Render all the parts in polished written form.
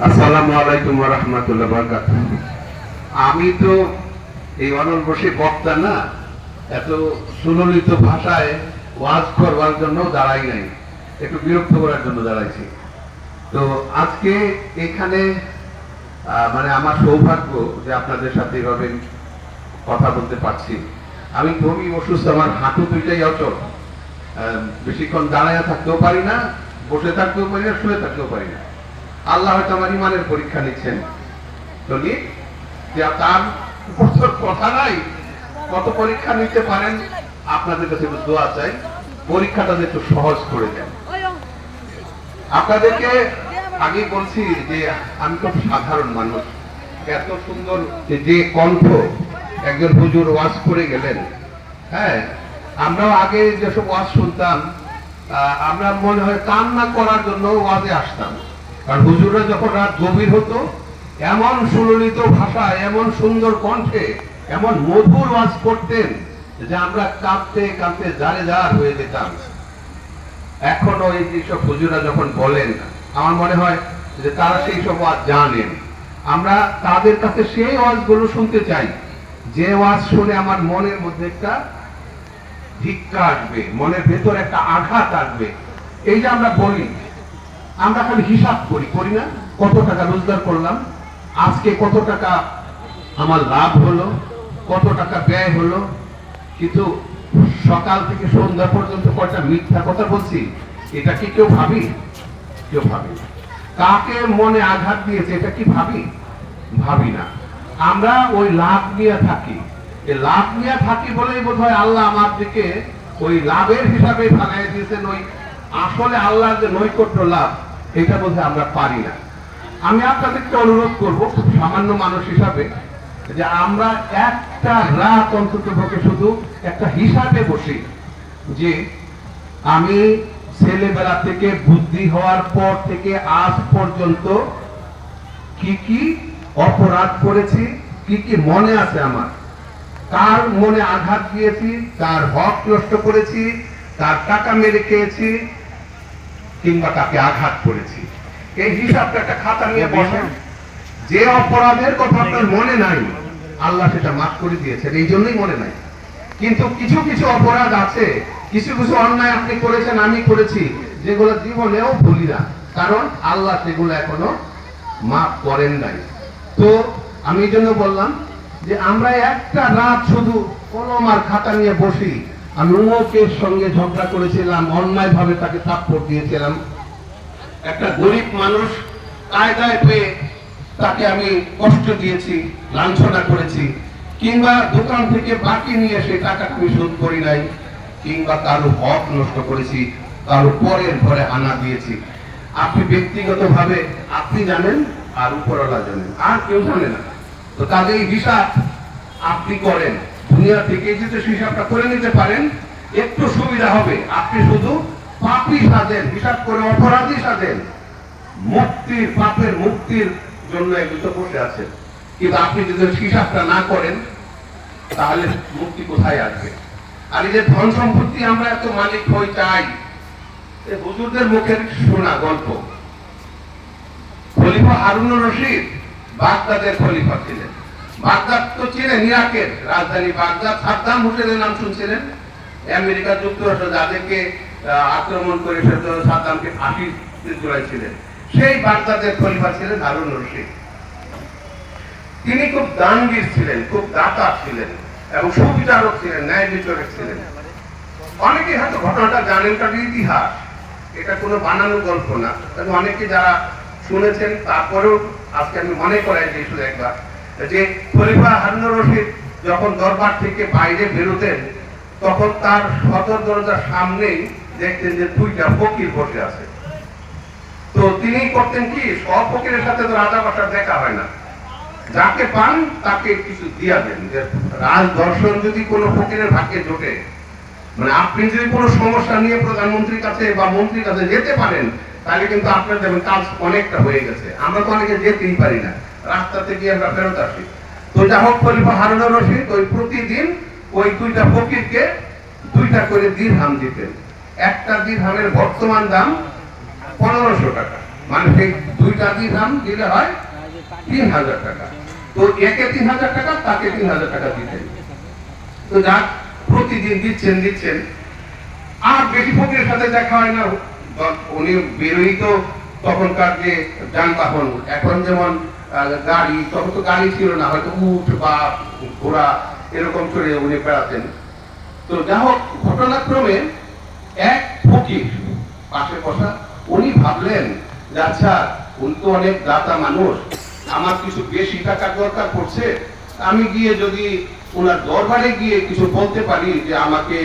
আসসালামু আলাইকুম ওয়া রাহমাতুল্লাহি ওয়া বারাকাতুহু। আমি তো এই অনর্বশী বক্তা না, এত সুললিত ভাষায় ওয়াজ করবার জন্য দাঁড়াই নাই, একটু বিরক্ত করার জন্য দাঁড়াইছি। তো আজকে এখানে মানে আমার সৌভাগ্য যে আপনাদের সাথে এভাবে কথা বলতে পারছি। আমি খুবই অসুস্থ, আমার হাঁটু দুইটাই অচল, বেশিক্ষণ দাঁড়াইয়া থাকতেও পারি না, বসে থাকতেও পারি না, শুয়ে থাকতেও পারি না। আল্লাহ হয়তো আমার ইমানের পরীক্ষা নিচ্ছেন, তো তার উপর কথা নাই, কত পরীক্ষা নিতে পারেন। আপনাদের কাছে একটু দোয়া চাই, পরীক্ষাটা একটু সহজ করে দেন। আপনাদেরকে আগে বলছি যে আমি খুব সাধারণ মানুষ, এত সুন্দর যে কণ্ঠ একজন হুজুর ওয়াজ করে গেলেন। হ্যাঁ, আমরাও আগে যেসব ওয়াজ শুনতাম, আমরা মনে হয় কান্না করার জন্য ওয়াজে আসতাম, কারণ হুজুররা যখন রাত গভীর হতো এমন সুললিত ভাষা, এমন সুন্দর কণ্ঠে, এমন মধুর ওয়াজ করতেন যে আমরা কাঁদতে কাঁদতে জারে জার হয়ে যেতাম। এখনো এই যেসব হুজুররা যখন বলেন, আমার মনে হয় যে তারা সেই সব ওয়াজ জানেন। আমরা তাদের কাছে সেই ওয়াজগুলো শুনতে চাই, যে ওয়াজ শুনে আমার মনের মধ্যে একটা ধিক্কার আসবে, মনের ভেতর একটা আঘাত আসবে। এই যে আমরা বলি, আমরা খালি হিসাব করি না, কত টাকা রোজগার করলাম, আজকে কত টাকা আমার লাভ হলো, কত টাকা ব্যয় হলো, কিন্তু সকাল থেকে সন্ধ্যা পর্যন্ত কয়টা মিথ্যা কথা বলছি, এটা কি কেউ ভাবি? কেউ ভাবি। কাকে মনে আঘাত দিয়েছে এটা কি ভাবি না। আমরা ওই লাভ নিয়ে থাকি, এই লাভ নিয়ে থাকি বলেই বোধ হয় আল্লাহ আমার দিকে ওই লাভের হিসাবে ভাগাই দিয়েছেন। ওই আসলে আল্লাহর যে নৈকট্য লাভ, এটা বোধ হয় আমরা পারি না। আমি আপনাদেরকে অনুরোধ করবো খুব সামান্য মানুষ হিসাবে, যে আমরা একটা রাত অন্তত পক্ষে শুধু একটা হিসাবে বসি, যে আমি ছেলেবেলা থেকে বুদ্ধি হওয়ার পর থেকে আজ পর্যন্ত কি কি অপরাধ করেছি, কি কি মনে আছে আমার, কার মনে আঘাত দিয়েছি, কার হক নষ্ট করেছি, কার টাকা মেরে খেয়েছি, কিংবা তাকে আঘাত করেছি। এই হিসাবটা একটা খাতা নিয়ে বসেন। যে অপরাধের কথা আপনার মনে নাই, আল্লাহ সেটা মাফ করে দিয়েছেন, এই জন্যই মনে নাই। কিন্তু কিছু কিছু অপরাধ আছে, কিছু কিছু অন্যায় আপনি করেছেন, আমি করেছি, যেগুলো জীবনেও ভুলি না, কারণ আল্লাহ সেগুলো এখনো মাফ করেন নাই। তো আমি এই জন্য বললাম যে আমরা একটা রাত শুধু কলম আর খাতা নিয়ে বসি, আমি অমুকের সঙ্গে ঝগড়া করেছিলাম, অন্যায় ভাবে তাকে থাপ্পড় দিয়েছিলাম, একটা গরিব মানুষ কায়দায় পেয়ে তাকে আমি কষ্ট দিয়েছি, লাঞ্ছনা করেছি, কিংবা দোকান থেকে বাকি নিয়ে সে টাকাটা আমি শোধ করি নাই, কিংবা কারো হক নষ্ট করেছি, কারো পরের ঘরে হানা দিয়েছি। আপনি ব্যক্তিগতভাবে আপনি জানেন, আর উপরওয়ালা জানেন, আর কেউ জানে না। তো তাদের এই হিসাব আপনি করেন, দুনিয়া থেকে যদি হিসাবটা করে নিতে পারেন একটু সুবিধা হবে। আপনি শুধু পাপী সাজেন, হিসাব করে অপরাধী সাজেন, মুক্তির পাপের মুক্তির জন্য একটু বসে আছেন, কিন্তু আপনি যদি হিসাবটা না করেন তাহলে মুক্তি কোথায় আসবে? আর এই যে ধন সম্পত্তি আমরা এত মালিক হই চাই, হুজুরদের মুখের শোনা গল্প। খলিফা হারুনুর রশিদ বাগদাদের খলিফা ছিলেন। বাগদাদ তো ছিলেন ইরাকের রাজধানী বাগদাদ। সাদ্দাম হুসেনের নাম শুনছিলেন? আমেরিকা যুক্তরাষ্ট্র যাদেরকে আক্রমণ করে সাদ্দামকে ফাঁসিতে ঝুলাইছিলেন, সেই বাগদাদের খলিফা ছিলেন হারুনুর রশিদ। তিনি খুব দানবীর ছিলেন, খুব দাতা ছিলেন, এবং সুবিচারক ছিলেন, ন্যায় বিচারক ছিলেন। অনেকে হয়তো ঘটনাটা জানেন, কারণ ইতিহাস, এটা কোনো বানানো গল্প না। অনেকে যারা শুনেছেন তারপরেও আজকে আমি মনে করাই দিই শুধু একবার, যে খলিফা হারুনুর রশিদ যখন দরবার থেকে বাইরে বেরোতেন, তখন তার সদর দরজার সামনেই দেখতেন যে দুইটা ফকির বসে আছে। তো তিনি করতেন কি, সব ফকিরের সাথে তো রাজা বাসার দেখা হয় না, যাকে পান তাকে কিছু দিয়া দেন। যে রাজ দর্শন যদি কোনো ফকিরের ভাগ্যে জোটে, মানে আপনি যদি কোনো সমস্যা নিয়ে প্রধানমন্ত্রীর কাছে বা মন্ত্রীর কাছে যেতে পারেন, তাহলে কিন্তু আপনার দেখবেন কাজ অনেকটা হয়ে গেছে। আমরা তো অনেকে যেতেই পারি না, রাস্তা থেকে আমরা ফেরত আসি। তো যা হোক, খলিফা হারুনুর রশিদ ওই প্রতিদিন ওই দুইটা ফকিরকে দুইটা করে দিরহাম দিতেন। একটা দিরহামের বর্তমান দাম 1500 টাকা। মানে সেই 2টা দিরহাম দিলে হয় 3000 টাকা। তো একে 3000 টাকা, তাকে 3000 টাকা দিতেন। তো যাক প্রতিদিন দিচ্ছেন। আর বেশি ফকিরের সাথে দেখা হয় না। উনি বেরোই তো তখনকার যে যানবাহন, এখন যেমন গাড়ি, তখন তো গাড়ি ছিল না, হয়তো উট বা ঘোড়া এরকম করে উনি বেড়াতেন। তো যা হোক, ঘটনাক্রমে এক ফকির পাশে বসা, উনি ভাবলেন যে আচ্ছা, উনি তো অনেক দাতা মানুষ, আমার কিছু বেশি টাকার দরকার পড়ছে, আমি গিয়ে যদি ওনার দরবারে গিয়ে কিছু বলতে পারি যে আমাকে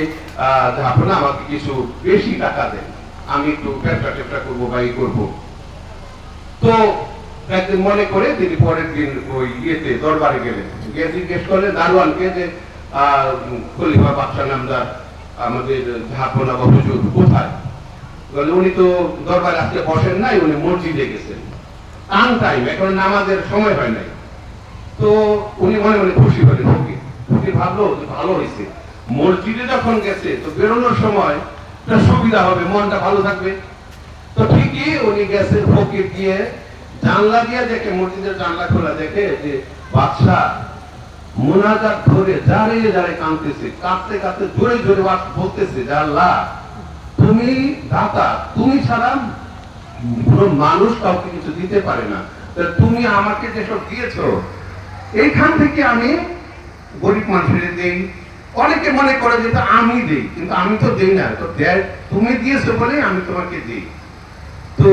আপনারা আমাকে কিছু বেশি টাকা দেন, আমি একটু ব্যবসা ট্যাবসা করবো বা ই করবো। তো একদিন মনে করে তিনি পরের দিন ওই ইয়েতে দরবারে গেলেন, গিয়ে জিজ্ঞেস করলেন দারোয়ানকে যে খলিফা বাদশাহ নামদার আমাদের ঝাপনা বা হুজুর কোথায়? বলে উনি তো দরবারে আজকে বসেন নাই, উনি মসজিদে গেছেন, টান টাইম, এখন নামাজের সময় হয় নাই। তো উনি মনে মনে খুশি হলেন, ফকির ভাবলো যে ভালো হয়েছে, মসজিদে যখন গেছে তো বেরোনোর সময় সুবিধা হবে, মনটা ভালো থাকবে। তো ঠিকই উনি গেছেন, ফকির গিয়ে জানলা দিয়ে দেখে, মসজিদের জানলা খোলা, দেখে যে বাদশাহ মুনাজাত ধরে জারে জারে কাঁদতেছে, কাঁদতে কাঁদতে জোরে জোরে বলতেছে যে আল্লাহ তুমি দাতা, তুমি ছাড়া কোনো মানুষ কাউকে কিছু দিতে পারে না, তুমি আমাকে যেসব দিয়েছো এইখান থেকে আমি গরিব মানুষের দেই। অনেকে মনে করে যে আমি দেই, কিন্তু আমি তো দেই না, তো তুমি দিয়েছো বলে আমি তোমাকে দিই। তো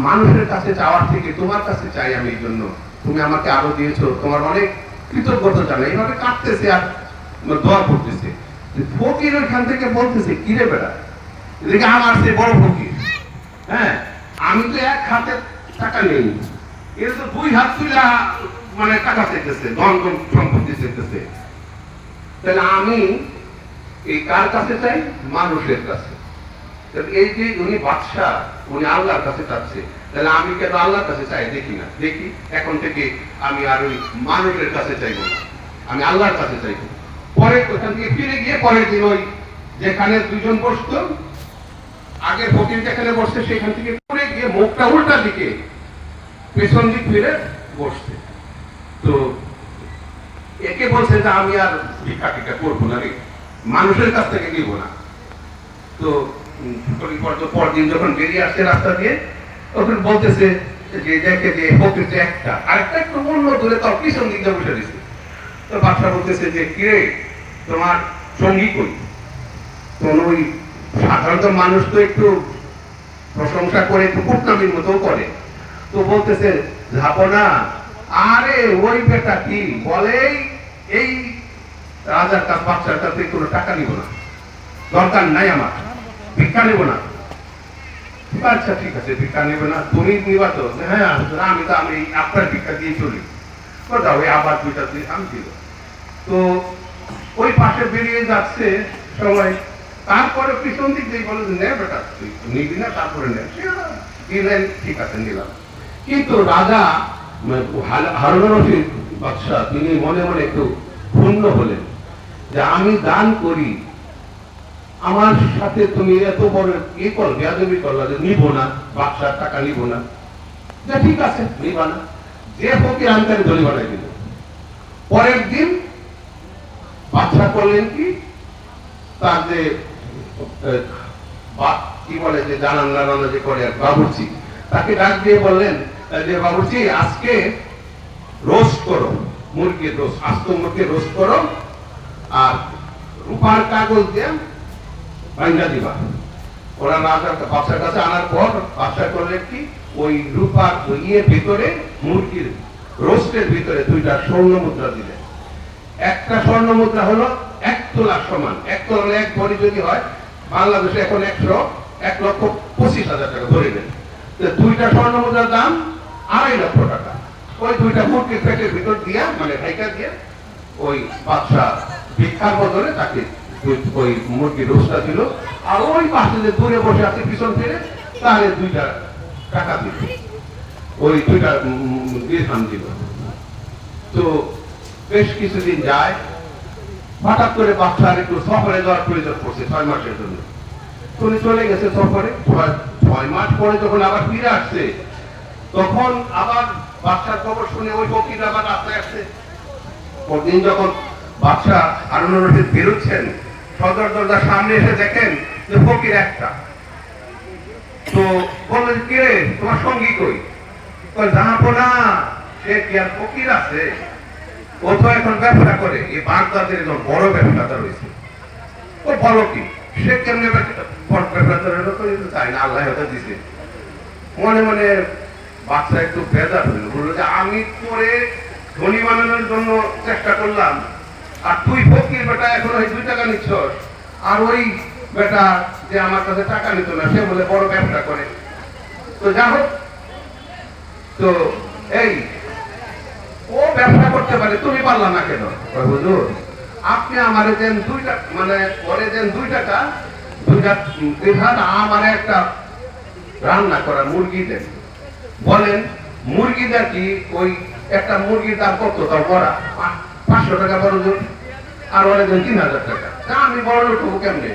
মানুষের কাছে চাওয়ার থেকে তোমার কাছে চাই আমি, এই জন্য তুমি আমাকে আরো দিয়েছো, তোমার অনেক কৃতজ্ঞতা জানাই। এইভাবে কাঁদতেছে আর দোয়া করতেছে। ফকির ওইখান থেকে বলতেছে, কিরে বেটা, এদিকে আমার সে বড় ফকির, হ্যাঁ আমি তো এক হাতে টাকা নেই, এর তো 2 হাত তুলা মানে টাকা চাইতেছে, ধন সম্পত্তি চাইতেছে, তাহলে আমি এই কার কাছে চাই? মানুষের কাছে। এই যে উনি বাদশাহ, উনি আল্লাহর কাছে চাচ্ছে, তাহলে আমি কেন আল্লাহর কাছে চাই? দেখি না, দেখি এখন থেকে আমি আর ওই মানুষের কাছে চাইবো না, আমি আল্লাহর কাছে চাইবো। পরে ওখান থেকে ফিরে গিয়ে পরের দিন ওই যেখানে দুজন বসতো, আগের ফকির যেখানে বসছে সেখান থেকে পড়ে গিয়ে মুখটা উল্টা দিকে পেছন দিক ফিরে বসছে। তো একে বলছে যে আমি আর ভিক্ষা টিক্ষা করবো না রে, মানুষের কাছ থেকে নিব না। তো পরদিন যখন বেরিয়ে আসছে রাস্তা দিয়ে, তখন বলতেছে যে দেখে যে ফকির যে একটা, আরেকটা একটু অন্য দূরে, তার পিছন দিকে বসে দিচ্ছে। তো বাদশা বলতেছে যে কিরে, তোমার সঙ্গী কই? তখন ওই সাধারণত মানুষ তো একটু প্রশংসা করে, একটু কুটনামির মতো করে। তো বলতেছে ঝাপনা, আরে ওই বেটা কি বলে, এই রাজার কাছ বাদশার কাছ থেকে কোনো টাকা নিব না, দরকার নাই আমার, ভিক্ষা নেব না। আচ্ছা ঠিক আছে, ভিক্ষা নেবে না, তুমি নিবা তো? হ্যাঁ আমি তো আমি আপনার ভিক্ষা দিয়ে চলি। কোথাও ওই আবার 2টা আমি দিল। তো ওই পাশে বেরিয়ে যাচ্ছে সবাই, তারপরে পিছন দিক দিয়ে বলে নে বেটা, তুই নিবি না? তারপরে দিলেন, ঠিক আছে নিলাম। কিন্তু রাজা হারুন রশিদ বাদশাহ, তিনি মনে মনে একটু ক্ষুণ্ণ হলেন যে আমি দান করি, আমার সাথে তুমি এত বড় ই কর, বেয়াদবি করলা যে নিব না, বাদশার টাকা নিব না। যে ঠিক আছে নিবা না, যে ফকির আনতারি ধরি বানাই দিল। পরের দিন বাদশা করলেন কি, তার যে কি বলে যে জানান যে করে বাবুর্চি, তাকে ডাক দিয়ে বললেন যে বাবুর্চি আজকে রোস্ট করো, মুরগির রোস্ট, আস্ত মুরগির রোস্ট করো, আর রূপার কাগজ দিয়ে ভাঙ্গা দিবা। ওরা বাদশার কাছে আনার পর বাদশা করলেন কি, ওই রূপার ইয়ের ভিতরে, মুরগির রোস্টের ভিতরে 2টা স্বর্ণ মুদ্রা দিলেন। একটা স্বর্ণ মুদ্রা হলো 1 তোলার সমান। 1 তোলা 1 ভরি যদি হয়, বাংলাদেশে এখন 1,25,000 টাকা ধরে নেন। 2টা স্বর্ণ মুদ্রার দাম 2.5 লক্ষ টাকা। ওই 2টা মুরগির পেটের ভিতর দিয়া, মানে ঢাইকা দিয়ে, ওই বাদশা ভিক্ষার বদলে তাকে ওই মুরগির রোস্টটা দিল। আর ওই পাশে যে দূরে বসে আছে পিছন ফিরে, তাহলে 2টা টাকা দিল, ওই 2টা দিরহাম দিল। তো বেশ কিছুদিন যায়, হঠাৎ করে বাদশার একটু সফরে যাওয়ার প্রয়োজন পড়ছে 6 মাসের জন্য। তো উনি চলে গেছে সফরে, 6 মাস পরে যখন আবার ফিরে আসছে, তখন আবার বাদশার খবর শুনে ওই ফকির আবার রাস্তায় আসছে। পরদিন যখন বাদশাহ হারুনুর রশিদ বেরোচ্ছেন, সদর দরজার সামনে এসে দেখেন যে ফকির একটা। তো বললেন, কে রে, তোমার সঙ্গী কই? জানাবো না, সে কি আর ফকির আছে? ও তো এখন ব্যবসা করে, এই বাগদাদের একজন বড় ব্যবসাদার হয়েছে। ও বলো কি, সে কেমনে ব্যবসাদার চাই না, আল্লাহ হয়তো দিছে। মনে মনে বাচ্চা একটু বেজার হইল, বললো যে আমি তোরে ধনী বানানোর জন্য চেষ্টা করলাম, আর তুই ফকির বেটা এখন ওই 2 টাকা নিচ্ছ, আর ওই বেটা যে আমার কাছে টাকা নিত না সে বলে বড় ব্যবসা করে। তো যা হোক, তো এই ও ব্যবসা করতে পারে, তুমি পারলা না কেন? হুজুর, আপনি আমারে দেন 2 টাকা, মানে পরে দেন 2 টাকা, 2টা দিরহাম, আমারে একটা রান্না করা মুরগি দেন। বলেন মুরগিটা কি, ওই একটা মুরগির দাম কত? তাও বড়া 500 টাকা বড় জোর, আর ওরা দেন 3000 টাকা। তা আমি বড় লোক হবো কেমনে?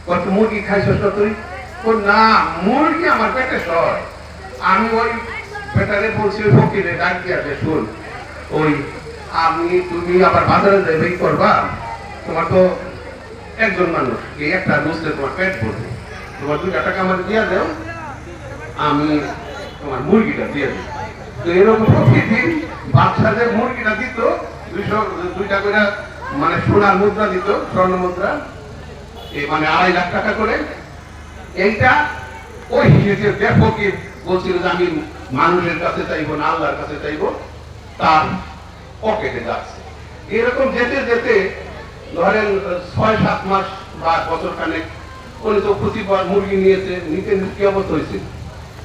কত মুরগি খাইছস তো তুই? না, মুরগি আমার পেটে সয়। আমি ওই বেটারে বলছি, ওই ফকিরে ডাক দিয়ে আছে, শুন, ওই তুমি আবার বাজারে যাবে করবা, তোমার তো একজন মানুষ, এই একটা বুঝলে তোমার পেট ভরবে, তোমার 2 টাকা আমার দিয়ে দাও, আমি তোমার মুরগিটা দিয়ে দিই। তো এরকম প্রতিদিন বাচ্চাদের মুরগিটা দিত 2 টাকা করে, মানে সোনার মুদ্রা দিত, স্বর্ণ মুদ্রা, এই মানে 2.5 লাখ টাকা করে। এইটা ওই যে ফকির বলছিল যে আমি মানুষের কাছে চাইবো না, আল্লাহর কাছে চাইবো, তার পকেটে যাচ্ছে। এরকম যেতে যেতে ধরেন 6-7 মাস বা বছর খানেক, উনি তো প্রতিবার মুরগি নিয়েছে, নিতে কি অবস্থা হয়েছে,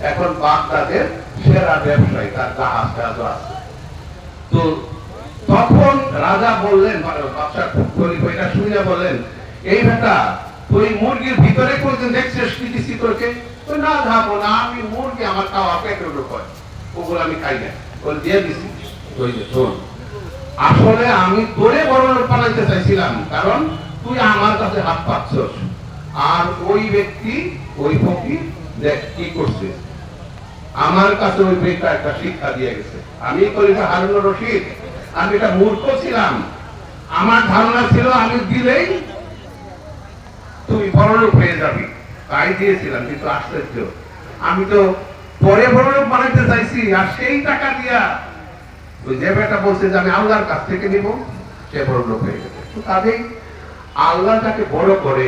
এখন বাগদাদের সেরা ব্যবসায়ী, তার জাহাজ টাহাজও আছে। তো তখন রাজা বললেন, বাদশাহ খলিফা এটা শুনে বললেন, এই বেটা তুই মুরগির ভিতরে কোনদিন দেখছিস কি দিছি তোকে? তুই না, যাবো না, আমি মুরগি আমার খাওয়া পেটের উপর, ওগুলো আমি খাই না, ওগুলো দিয়ে দিছি। ওই যে শোন, আসলে আমি তোরে বড় লোক বানাইতে চাইছিলাম, কারণ তুই আমার কাছে হাত পাচ্ছস, আর ওই ব্যক্তি, ওই ফকির দেখ কি করছে, আমার কাছে ওই ব্যক্তি একটা শিক্ষা দিয়ে গেছে। আমি খলিফা হারুনুর রশিদ, আমি এটা মূর্খ ছিলাম, আমার ধারণা ছিল আমি দিলেই তুই বড়লোক হয়ে যাবি, তাই দিয়েছিলাম। কিন্তু আশ্চর্য, আমি তো পরে বড়লোক বানাইতে চাইছি, আর সেই টাকা দিয়া ওই যে বেটা বলছে যে আমি আল্লাহর কাছ থেকে নিব, সে বড়লোক হয়ে গেছে। কাজেই আল্লাহ যাকে বড় করে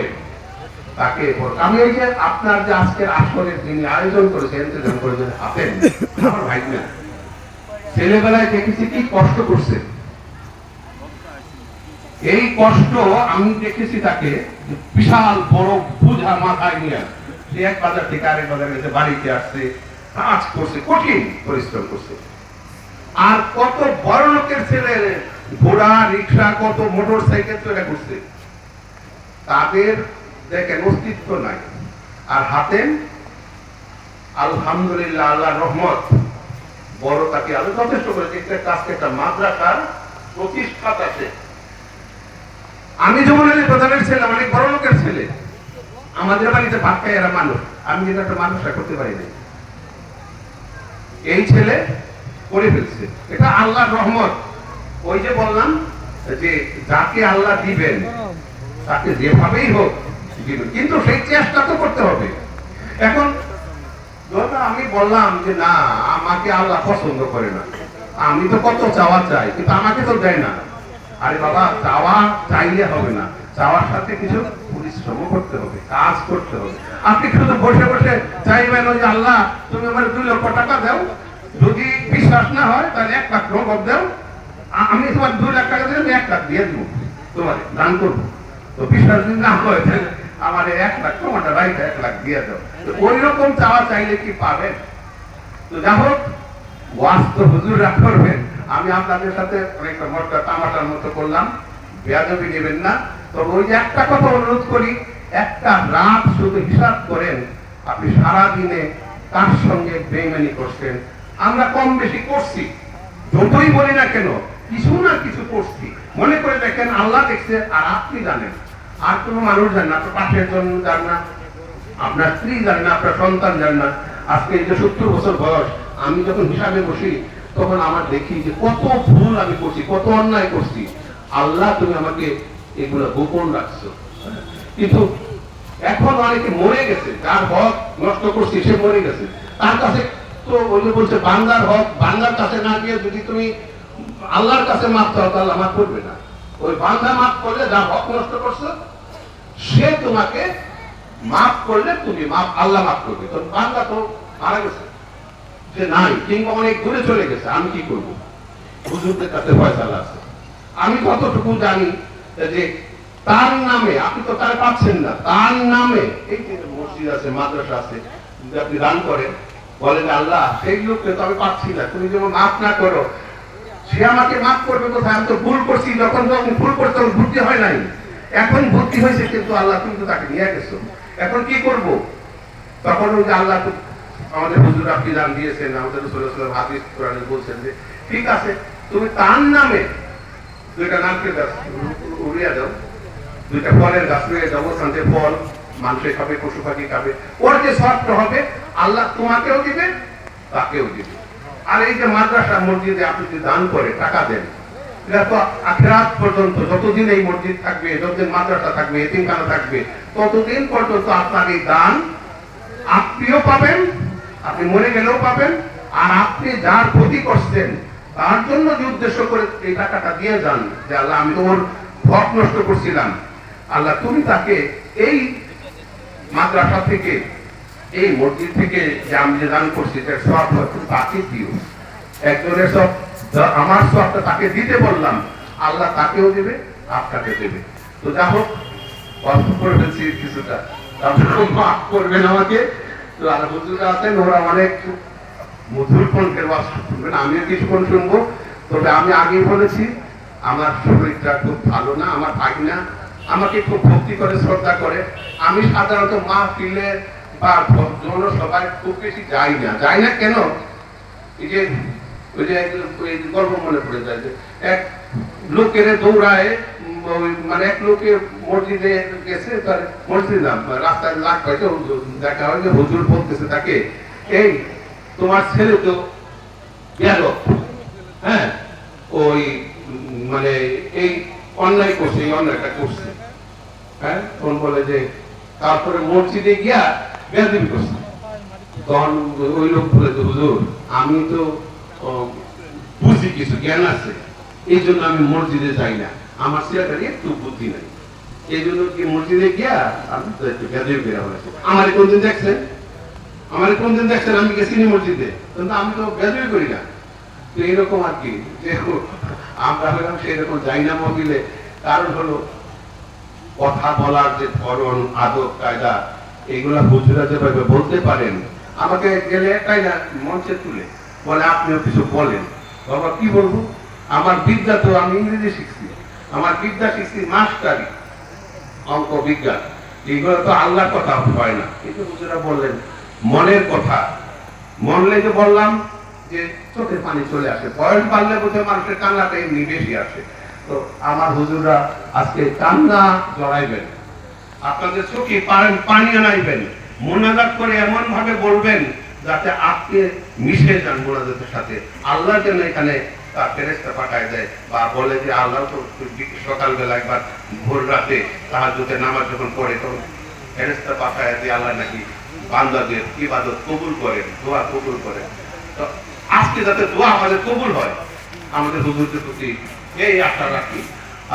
তাকে বড়। আমি এই যে আপনার যে আজকের আসরের যিনি আয়োজন করেছেন, ইন্তজাম করেছেন, হাতেন আমার ভাই না, ছেলেবেলায় দেখেছি কি কষ্ট করছে। এই কষ্ট আমি দেখেছি তাকে, বিশাল বড় বোঝা মাথায় নিয়ে সে এক বাজার থেকে আরেক বাজার গেছে, বাড়িতে আসছে, কাজ করছে, কঠিন পরিশ্রম করছে। আর কত বড় লোকের ছেলে ঘোড়া, রিক্সা, কত মোটর সাইকেল তৈরি করছে, তাদের দেখেন অস্তিত্ব নাই। আর হাতেন আলহামদুলিল্লাহ, আল্লাহর রহমত, বড় তাকে আলো যথেষ্ট করেছে। একটা মাদ্রাসার প্রতিষ্ঠাতা আছে। আমি যেমন প্রধানের ছেলে, অনেক বড় লোকের ছেলে, আমাদের বাড়িতে ভাত খায় এরা মানুষ, আমি কিন্তু একটা মানুষটা করতে পারি না। এই ছেলে করে ফেলছে, এটা আল্লাহর রহমত। ওই যে বললাম যে যাকে আল্লাহ দিবেন তাকে যেভাবেই হোক দিবেন, কিন্তু সেই চেষ্টা তো করতে হবে। এখন আমি বললাম যে না, আমাকে আল্লাহ পছন্দ করে না, আমি তো কত চাওয়া চাই, কিন্তু আমাকে তো দেয় না। আরে বাবা, চাওয়া চাইলে হবে না, চাওয়ার সাথে কিছু পরিশ্রম করতে হবে, কাজ করতে হবে। আপনি শুধু বসে বসে চাইবেন যে আল্লাহ তুমি আমার 2 লক্ষ টাকা দাও, যদি বিশ্বাস না হয় তাহলে 1 লাখ নগদ দাও, আমি তোমার 2 লাখ টাকা দিলে 1 লাখ দিয়ে দিব, তোমার দান করবো। তো বিশ্বাস যদি না হয় তাহলে আমার 1 লাখ, তোমারটা রাইট 1 লাখ দিয়ে দাও। ওই রকম চাওয়া চাইলে কি পাবেন? তো যা হোক, ওয়াজ তো হুজুররা করবেন, আমি আপনাদের সাথে অনেকটা মোটকা তামাশার মতো করলাম, বেয়াদবি নেবেন না। তবে ওই যে একটা কথা অনুরোধ করি, একটা রাত শুধু হিসাব করেন আপনি সারা দিনে কার সঙ্গে বেইমানি করছেন। আমরা কম বেশি করছি, যতই বলি না কেন কিছু না কিছু করছি। মনে করে দেখেন, আল্লাহ দেখছে আর আপনি জানেন, আর কোনো মানুষ জানে না, আপনার পাশের জন জান না, আপনার স্ত্রী জানে না, আপনার সন্তান জানে না। আজকে এই যে 70 বছর বয়স, আমি যখন হিসাবে বসি তখন আমার দেখি যে কত ভুল আমি করছি, কত অন্যায় করছি। আল্লাহ তুমি আমাকে এগুলো গোপন রাখছো। কিন্তু এখন অনেকে মরে গেছে, যার হক নষ্ট করছি সে মরে গেছে, তার কাছে তো বলছে বান্দার হক, বান্দার কাছে না গিয়ে যদি তুমি আল্লাহর কাছে মাফ চাও তাহলে মাফ করবে না। ওই বান্দা মাফ করলে, যার হক নষ্ট করছো সে তোমাকে মাফ করলে তুমি মাফ, আল্লাহ মাফ করবে। তো বান্দা তো মারা গেছে, সে নাই, কিংবা অনেক দূরে চলে গেছে, আমি কি করবো? হুজুরদের কাছে ফয়সালা আছে। আমি কতটুকু জানি যে তার নামে, আপনি তো তার পাচ্ছেন না, তার নামে এই যে মসজিদ আছে, মাদ্রাসা আছে, যদি আপনি দান করেন, বলেন আল্লাহ সেই লোককে তো আমি পাচ্ছি না, তুমি যেমন মাফ না করো, সে আমাকে মাফ করবে কোথায়? আমি তো ভুল করছি, যখন ভুল করছি তখন ভর্তি হয় নাই, এখন ভর্তি হয়েছে, কিন্তু আল্লাহ তুমি তো তাকে নিয়ে গেছো, এখন কি করব? তখন ওই যে আল্লাহ আমাদের হুজুর আপনি দান দিয়েছেন, আমাদের রাসূলুল্লাহ সাল্লাল্লাহু আলাইহি ওয়াসাল্লাম হাদিস কোরআনে বলছেন যে ঠিক আছে, তুমি তার নামে 2টা নারকেল গাছ উড়িয়ে দাও, 2টা ফলের গাছ রয়ে যাবো, সাথে ফল মানুষে খাবে, পশু পাখি খাবে, ওর যে সবটা হবে আল্লাহ তোমাকেও দিবে, তাকেও দিবে। আর এই যে মাদ্রাসা মসজিদে আপনি যদি দান করে টাকা দেন, এটা তো আখিরাত পর্যন্ত, যতদিন এই মসজিদ থাকবে, যতদিন মাদ্রাসা থাকবে, এতিমখানা থাকবে, ততদিন পর্যন্ত আপনার এই দান আপনিও পাবেন, আপনি মরে গেলেও পাবেন। আর আপনি যার ক্ষতি করছেন তার জন্য যে উদ্দেশ্য করে এই টাকাটা দিয়ে যান, যে আল্লাহ আমি তো ওর হক নষ্ট করছিলাম, আল্লাহ তুমি তাকে এই মাদ্রাসা থেকে, এই মসজিদ থেকে যে আমি যে দান করছি তার সব তাকে দিও। একজনের সব, আমার সবটা তাকে দিতে বললাম, আল্লাহ তাকেও দেবে, আপনাকে দেবে। তো যা হোক, অল্প করে ফেলছি কিছুটা, মাফ করবেন আমাকে। তো আর হুজুরা আছেন, ওরা অনেক মধুর কণ্ঠের ওয়াজ শুনবেন, আমিও কিছুক্ষণ শুনবো। তবে আমি আগেই বলেছি আমার শরীরটা খুব ভালো না, আমার ভাগনা আমাকে খুব ভক্তি করে, শ্রদ্ধা করে। আমি সাধারণত মাহফিলে বা জনসভায় খুব বেশি যাই না। কেন? এই যে ওই যে গল্প মনে পড়ে যায় যে এক লোকের দৌড়ায়, মানে এক লোকে মসজিদে গেছে, তার মসজিদ না রাস্তায় লাগ পাইছে, দেখা হয় যে হুজুর বলতেছে তাকে, এই তোমার ছেলে তো গেল, হ্যাঁ ওই মানে এই অন্যায় করছে, এই অন্যায়টা করছে, হ্যাঁ কোন বলে যে তারপরে মসজিদে গিয়া বেয়াদবি করছে। তখন ওই লোক বলে যে হুজুর আমি তো বুঝি, কিছু জ্ঞান আছে, এই জন্য আমি মসজিদে যাই না, আমার ছেলেটার একটু বুদ্ধি নাই, এই জন্য কি মসজিদে গিয়া আমি তো একটু বেয়াদবি বেরা হয়েছে। আমার কোনদিন দেখছেন আমি গেছি মসজিদে, কিন্তু আমি তো বেয়াদবি করি না। তো এইরকম আর কি, যে আমরা হলাম সেই রকম যাই না মহিলে। কারণ হলো কথা বলার যে ধরন, আদব কায়দা, এগুলা হুজুরা যেভাবে বলতে পারেন, আমাকে গেলে একটাই না মঞ্চে তুলে বলে আপনিও কিছু বলেন। বাবা কি বলবো, আমার বিদ্যা তো, আমি ইংরেজি শিখছি, আমার বিদ্যা শিখছি মাস্টারি, অঙ্ক বিজ্ঞান, এগুলো তো আল্লাহর কথা হয় না। কিন্তু হুজুরা বললেন মনের কথা, মনলে যে বললাম যে চোখে পানি চলে আসে, বয়স বাড়লে বোধহয় মানুষের কান্নাটা এমনি বেশি আসে। তো আমার হুজুররা আজকে কান্না জড়াইবেন, আপনাদের চোখে পানি আনাইবেন, মোনাজাত করে এমন ভাবে বলবেন যাতে আপনি মিশে যান মোনাজাতের সাথে। আল্লাহ যেন এখানে তার ফেরেশতা পাঠায় দেয়, বা বলে যে আল্লাহ তো সকালবেলা একবার ভোর রাতে তাহাজ্জুদের নামাজ যখন পড়ে তখন ফেরেশতা পাঠায় দিয়ে আল্লাহ নাকি বান্দাদের ইবাদত কবুল করেন, দোয়া কবুল করেন। তো আজকে যাতে দোয়া আমাদের কবুল হয়, আমাদের হুজুরদের প্রতি এই আশা রাখি,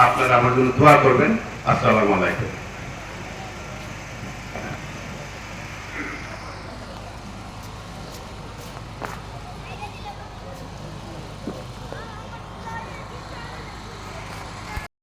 আপনারা আমার জন্য দোয়া করবেন। আসসালামু আলাইকুম।